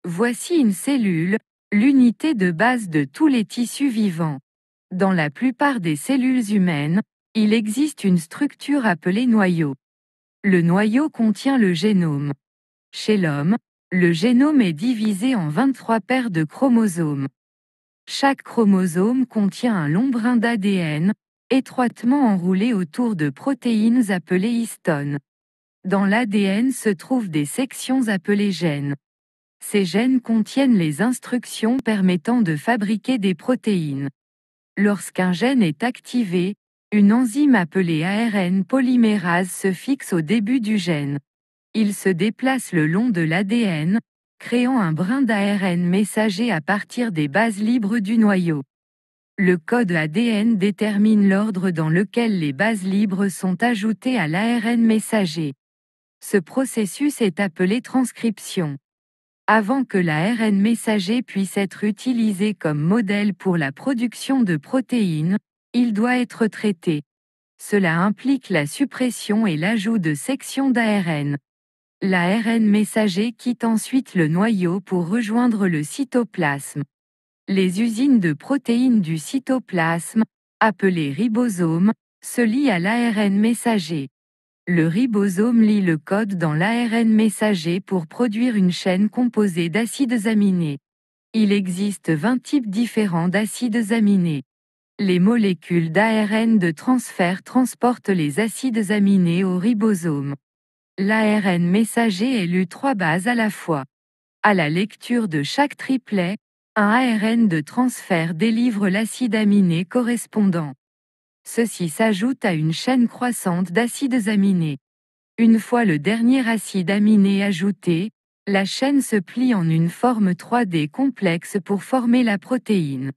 Voici une cellule, l'unité de base de tous les tissus vivants. Dans la plupart des cellules humaines, il existe une structure appelée noyau. Le noyau contient le génome. Chez l'homme, le génome est divisé en 23 paires de chromosomes. Chaque chromosome contient un long brin d'ADN, étroitement enroulé autour de protéines appelées histones. Dans l'ADN se trouvent des sections appelées gènes. Ces gènes contiennent les instructions permettant de fabriquer des protéines. Lorsqu'un gène est activé, une enzyme appelée ARN polymérase se fixe au début du gène. Il se déplace le long de l'ADN, créant un brin d'ARN messager à partir des bases libres du noyau. Le code ADN détermine l'ordre dans lequel les bases libres sont ajoutées à l'ARN messager. Ce processus est appelé transcription. Avant que l'ARN messager puisse être utilisé comme modèle pour la production de protéines, il doit être traité. Cela implique la suppression et l'ajout de sections d'ARN. L'ARN messager quitte ensuite le noyau pour rejoindre le cytoplasme. Les usines de protéines du cytoplasme, appelées ribosomes, se lient à l'ARN messager. Le ribosome lit le code dans l'ARN messager pour produire une chaîne composée d'acides aminés. Il existe 20 types différents d'acides aminés. Les molécules d'ARN de transfert transportent les acides aminés au ribosome. L'ARN messager est lu 3 bases à la fois. À la lecture de chaque triplet, un ARN de transfert délivre l'acide aminé correspondant. Ceci s'ajoute à une chaîne croissante d'acides aminés. Une fois le dernier acide aminé ajouté, la chaîne se plie en une forme 3D complexe pour former la protéine.